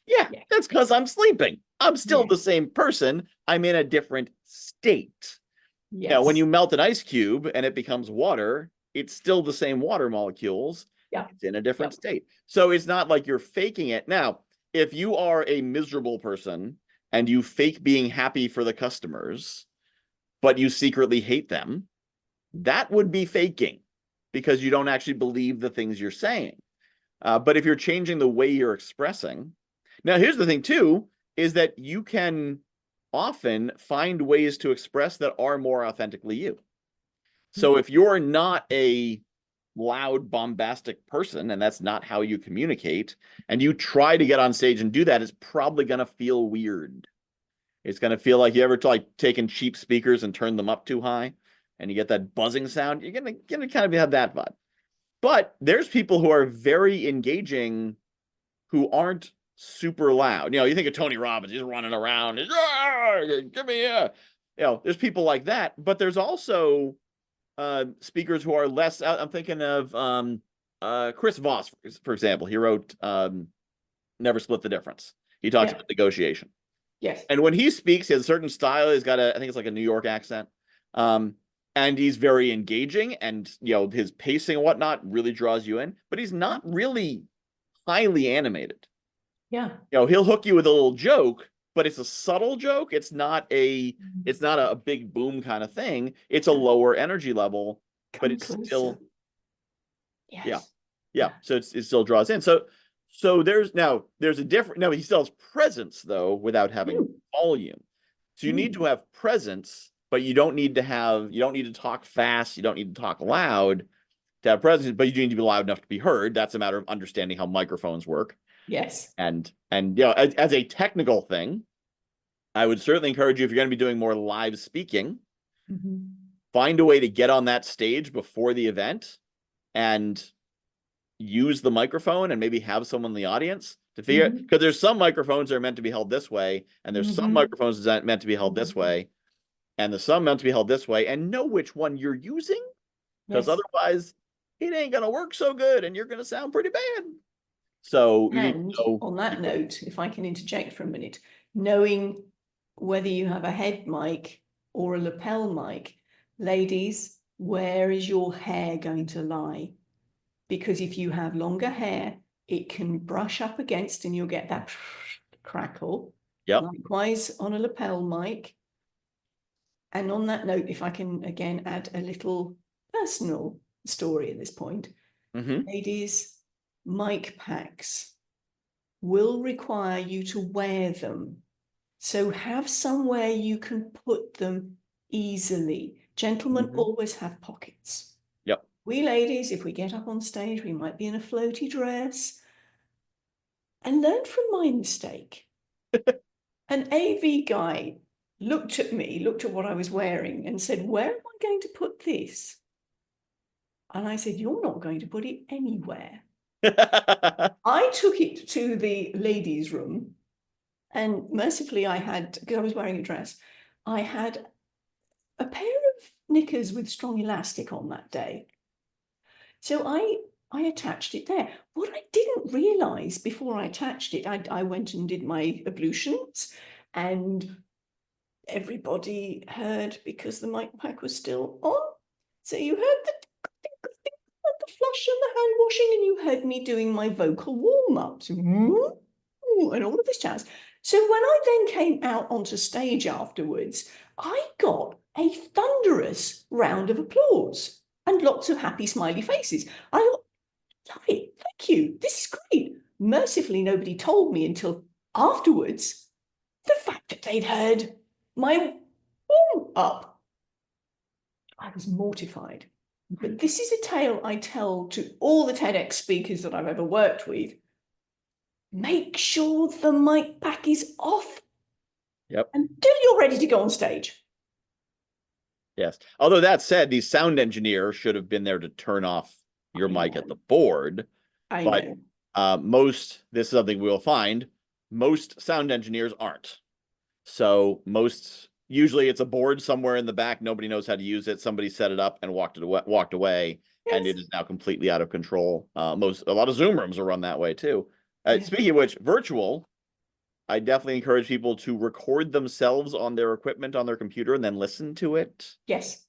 Yeah, that's because I'm sleeping. I'm still the same person. I'm in a different state. Yes. Now, when you melt an ice cube and it becomes water, it's still the same water molecules. Yeah. It's in a different state. So it's not like you're faking it. Now, if you are a miserable person and you fake being happy for the customers, but you secretly hate them, that would be faking because you don't actually believe the things you're saying. But if you're changing the way you're expressing, now here's the thing too, is that you can often find ways to express that are more authentically you. So if you're not a loud, bombastic person, and that's not how you communicate, and you try to get on stage and do that, it's probably going to feel weird. It's going to feel like you ever like taking cheap speakers and turn them up too high, and you get that buzzing sound. You're going to kind of have that vibe. But there's people who are very engaging who aren't super loud. You think of Tony Robbins, he's running around, give me a, there's people like that, but there's also speakers who are less. I'm thinking of Chris Voss, for example. He wrote Never Split the Difference. He talks about negotiation. Yes. And when he speaks, he has a certain style. He's got I think it's like a New York accent. And he's very engaging, and his pacing and whatnot really draws you in, but he's not really highly animated. Yeah. He'll hook you with a little joke, but it's a subtle joke. It's not a big boom kind of thing. It's a lower energy level, but it's still yeah. So it still draws in. So there's a different. No, he still has presence though, without having volume. So you need to have presence, but you don't need to talk fast. You don't need to talk loud to have presence, but you do need to be loud enough to be heard. That's a matter of understanding how microphones work. Yes. And as a technical thing, I would certainly encourage you, if you're going to be doing more live speaking, find a way to get on that stage before the event and use the microphone and maybe have someone in the audience to figure it. Because there's some microphones that are meant to be held this way, and there's some microphones that are meant to be held this way, and there's some meant to be held this way, and know which one you're using, because otherwise it ain't going to work so good and you're going to sound pretty bad. So on that note, if I can interject for a minute, knowing whether you have a head mic or a lapel mic, ladies, where is your hair going to lie? Because if you have longer hair, it can brush up against and you'll get that crackle. Likewise on a lapel mic. And on that note, if I can again add a little personal story at this point, ladies, mic packs will require you to wear them. So have somewhere you can put them easily. Gentlemen always have pockets. Yep. We ladies, if we get up on stage, we might be in a floaty dress. And learn from my mistake. An AV guy looked at what I was wearing and said, where am I going to put this? And I said, you're not going to put it anywhere. I took it to the ladies' room, and mercifully because I was wearing a dress, I had a pair of knickers with strong elastic on that day. So I attached it there. What I didn't realize before I attached it, I went and did my ablutions, and everybody heard because the mic pack was still on. So you heard the flush and the hand washing, and you heard me doing my vocal warm-ups and all of this jazz. So when I then came out onto stage afterwards, I got a thunderous round of applause and lots of happy smiley faces. I thought, love it, thank you, this is great. Mercifully, nobody told me until afterwards the fact that they'd heard my warm up. I was mortified. But this is a tale I tell to all the TEDx speakers that I've ever worked with. Make sure the mic pack is off. Yep. Until you're ready to go on stage. Yes. Although that said, the sound engineer should have been there to turn off your mic at the board. I but know. this is something we'll find, most sound engineers aren't. So usually it's a board somewhere in the back. Nobody knows how to use it. Somebody set it up and walked away, Yes. and it is now completely out of control. A lot of Zoom rooms are run that way too. Yes. Speaking of which, virtual, I definitely encourage people to record themselves on their equipment on their computer and then listen to it. Yes.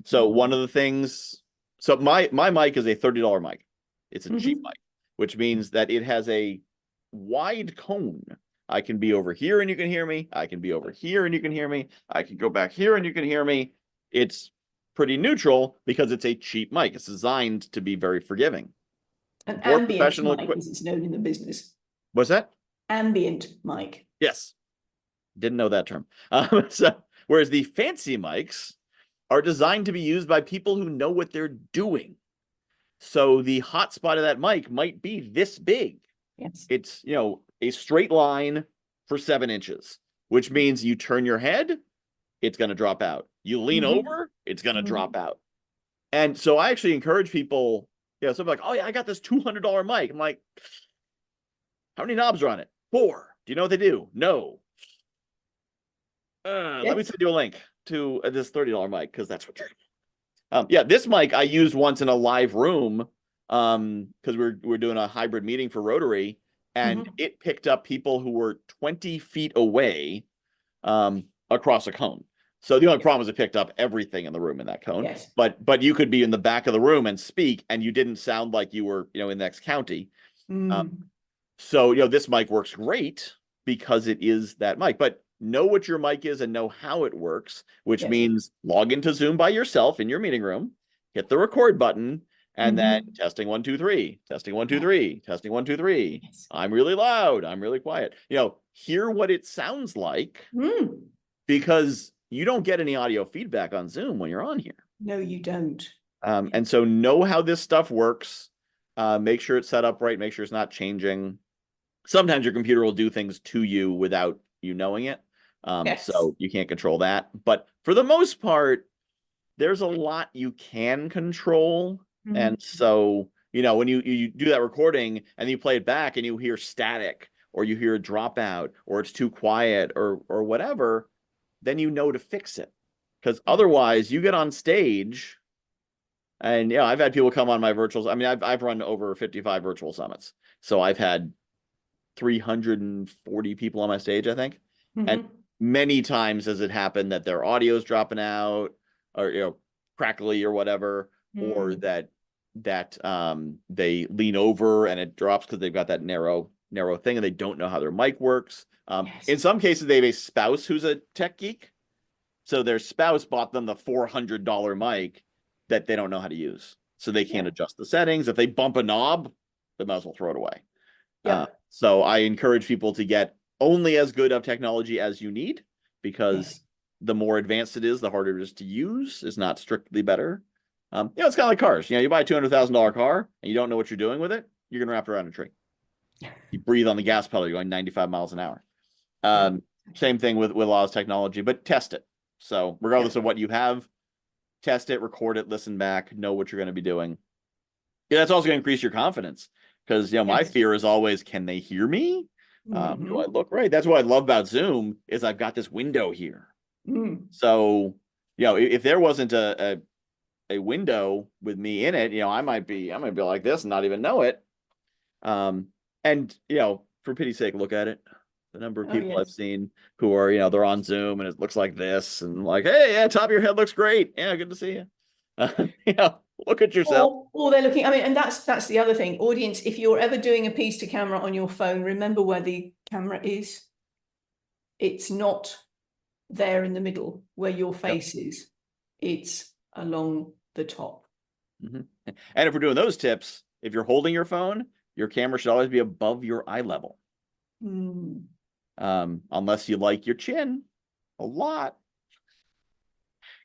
So one of the things, so my mic is a $30 mic. It's a cheap mic, which means that it has a wide cone. I can be over here and you can hear me. I can be over here and you can hear me. I can go back here and you can hear me. It's pretty neutral because it's a cheap mic. It's designed to be very forgiving. An ambient mic, as it's known in the business. What's that? Ambient mic. Yes. Didn't know that term. Whereas the fancy mics are designed to be used by people who know what they're doing. So the hotspot of that mic might be this big. Yes. It's, a straight line for 7 inches, which means you turn your head, it's going to drop out. You lean over, it's going to drop out. And so I actually encourage people, something like, oh yeah, I got this $200 mic. I'm like, how many knobs are on it? 4. Do you know what they do? No. Let me send you a link to this $30 mic, because that's what you're this mic I used once in a live room because we're doing a hybrid meeting for Rotary, and it picked up people who were 20 feet away across a cone. So the only problem is it picked up everything in the room in that cone. Yes. But you could be in the back of the room and speak, and you didn't sound like you were, in the next county. So, this mic works great because it is that mic. But know what your mic is and know how it works, which means log into Zoom by yourself in your meeting room, hit the record button, and then testing 1, 2, 3, testing 1, 2, 3, testing 1, 2, 3. Yes. I'm really loud. I'm really quiet. Hear what it sounds like, because you don't get any audio feedback on Zoom when you're on here. No, you don't. And so know how this stuff works. Make sure it's set up right. Make sure it's not changing. Sometimes your computer will do things to you without you knowing it. So you can't control that. But for the most part, there's a lot you can control. And so, when you do that recording and you play it back and you hear static, or you hear a dropout, or it's too quiet, or whatever, then you know to fix it. Because otherwise you get on stage and I've had people come on my virtuals. I mean, I've run over 55 virtual summits. So I've had 340 people on my stage, I think. And many times has it happened that their audio is dropping out, or crackly or whatever, or that they lean over and it drops because they've got that narrow thing and they don't know how their mic works. In some cases, they have a spouse who's a tech geek, so their spouse bought them the $400 mic that they don't know how to use, so they can't adjust the settings. If they bump a knob, they might as well throw it away. So I encourage people to get only as good of technology as you need, because the more advanced it is, the harder it is to use. It's not strictly better. It's kind of like cars. You buy a $200,000 car and you don't know what you're doing with it, you're gonna wrap it around a tree. You breathe on the gas pedal, you're going 95 miles an hour. Same thing with a lot of technology, but test it. So regardless of what you have, test it, record it, listen back, know what you're going to be doing. That's also going to increase your confidence, because my fear is always, can they hear me? Do I look right? That's what I love about Zoom, is I've got this window here. So if there wasn't a window with me in it, I might be like this and not even know it. And for pity's sake, look at it. The number of people I've seen who are, they're on Zoom and it looks like this, and like, hey, top of your head looks great. Yeah, good to see you. Look at yourself. Or they're looking, and that's the other thing. Audience, if you're ever doing a piece to camera on your phone, remember where the camera is. it's not there in the middle where your face is. It's along the top. And if we're doing those tips, if you're holding your phone, your camera should always be above your eye level. Unless you like your chin a lot.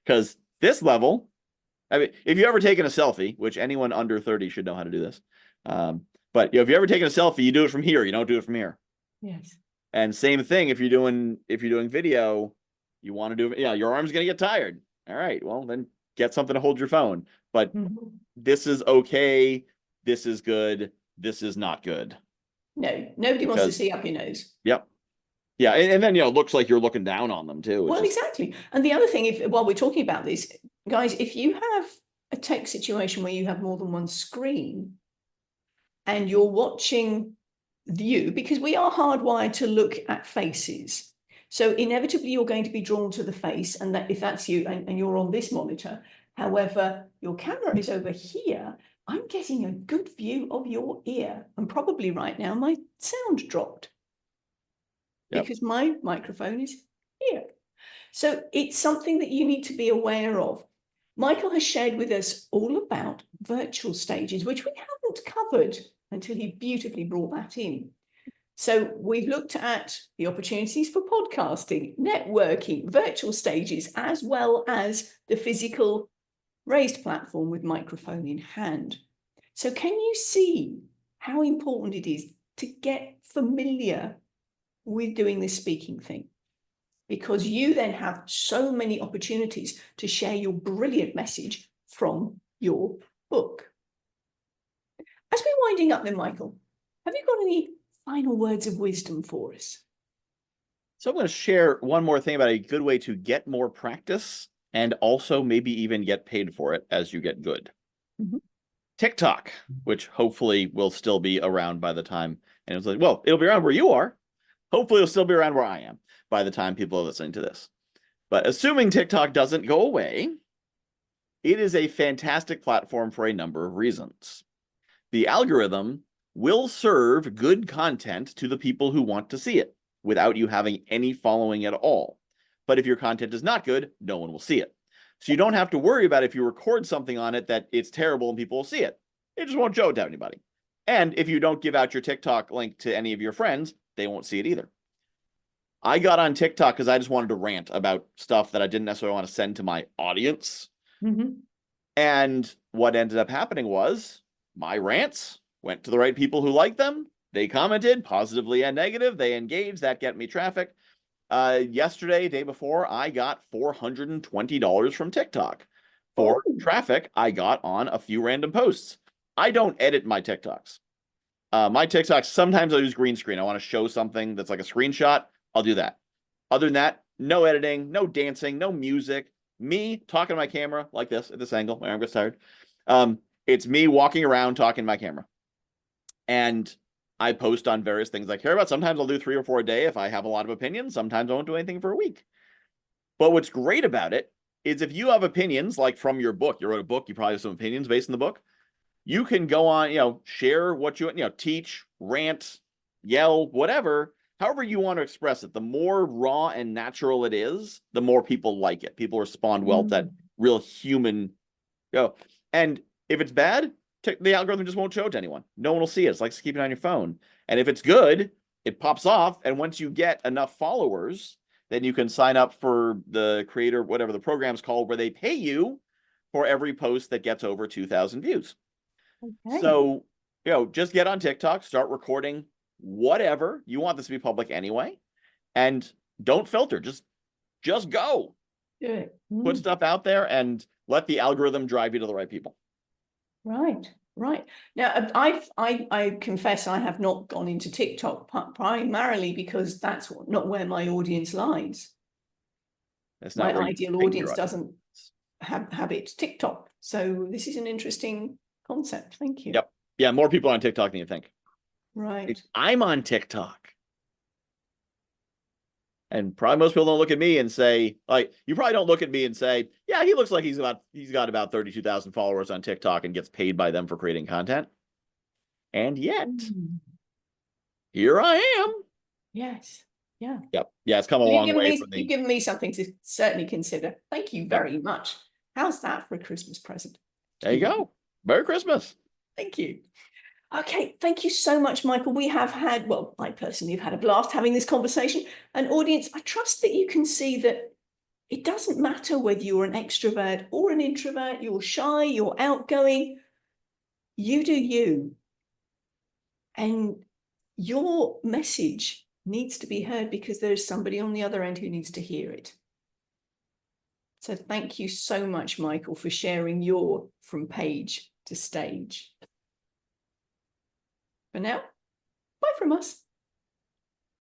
Because this level, I mean, if you've ever taken a selfie, which anyone under 30 should know how to do this. But if you've ever taken a selfie, you do it from here. You don't do it from here. Yes. And same thing if you're doing video, you want to do, your arm's going to get tired. All right, well, then get something to hold your phone. But this is okay. This is good. This is not good. No, nobody wants to see up your nose. Yep. Yeah, and then, it looks like you're looking down on them too. Well, exactly. And the other thing, while we're talking about this, guys, if you have a tech situation where you have more than one screen and you're watching you, because we are hardwired to look at faces. So inevitably you're going to be drawn to the face, and that if that's you and you're on this monitor, however, your camera is over here, I'm getting a good view of your ear. And probably right now my sound dropped because my microphone is here. So it's something that you need to be aware of. Michael has shared with us all about virtual stages, which we haven't covered until he beautifully brought that in. So we've looked at the opportunities for podcasting, networking, virtual stages, as well as the physical raised platform with microphone in hand. So can you see how important it is to get familiar with doing this speaking thing? Because you then have so many opportunities to share your brilliant message from your book. As we're winding up then, Michael, have you got any final words of wisdom for us? So I'm going to share one more thing about a good way to get more practice and also maybe even get paid for it as you get good. TikTok, which hopefully will still be around by the time, and it's like, well, it'll be around where you are. Hopefully it'll still be around where I am by the time people are listening to this. But assuming TikTok doesn't go away, it is a fantastic platform for a number of reasons. The algorithm will serve good content to the people who want to see it without you having any following at all. But if your content is not good, no one will see it. So you don't have to worry about if you record something on it that it's terrible and people will see it. It just won't show it to anybody. And if you don't give out your TikTok link to any of your friends, they won't see it either. I got on TikTok because I just wanted to rant about stuff that I didn't necessarily want to send to my audience. And what ended up happening was my rants went to the right people who liked them. They commented positively and negative. They engaged. That get me traffic. Yesterday, day before, I got $420 from TikTok for traffic I got on a few random posts. I don't edit my TikToks. My TikToks, sometimes I'll use green screen. I want to show something that's like a screenshot. I'll do that. Other than that, no editing, no dancing, no music. Me talking to my camera like this at this angle. My arm gets tired. It's me walking around talking to my camera. And I post on various things I care about. Sometimes I'll do 3 or 4 a day if I have a lot of opinions. Sometimes I won't do anything for a week. But what's great about it is if you have opinions, like from your book, you wrote a book, you probably have some opinions based in the book. You can go on, share what you teach, rant, yell, whatever, however you want to express it. The more raw and natural it is, the more people like it. People respond well to that real human, and if it's bad, the algorithm just won't show it to anyone. No one will see it. It's like keeping it on your phone. And if it's good, it pops off. And once you get enough followers, then you can sign up for the creator, whatever the program's called, where they pay you for every post that gets over 2,000 views. Okay. So, just get on TikTok, start recording whatever. You want this to be public anyway. And don't filter. Just go. Do it. Put stuff out there and let the algorithm drive you to the right people. Right. Now, I confess I have not gone into TikTok primarily because that's not where my audience lies. That's not my ideal audience doesn't have it TikTok. So this is an interesting concept. Thank you. Yep. Yeah, more people on TikTok than you think. Right. I'm on TikTok. And probably most people don't look at me and say, you probably don't look at me and say, yeah, he looks like he's got about 32,000 followers on TikTok and gets paid by them for creating content. And yet, here I am. Yes. Yeah. Yep. Yeah, it's come a You've long given way me, from you've the. given me something to certainly consider. Thank you Yep. very much. How's that for a Christmas present? There you go. Merry Christmas. Thank you. Okay, thank you so much, Michael. We have had, well, I personally have had a blast having this conversation. And audience, I trust that you can see that it doesn't matter whether you're an extrovert or an introvert, you're shy, you're outgoing, you do you. And your message needs to be heard because there's somebody on the other end who needs to hear it. So thank you so much, Michael, for sharing your From Page to Stage. For now, bye from us.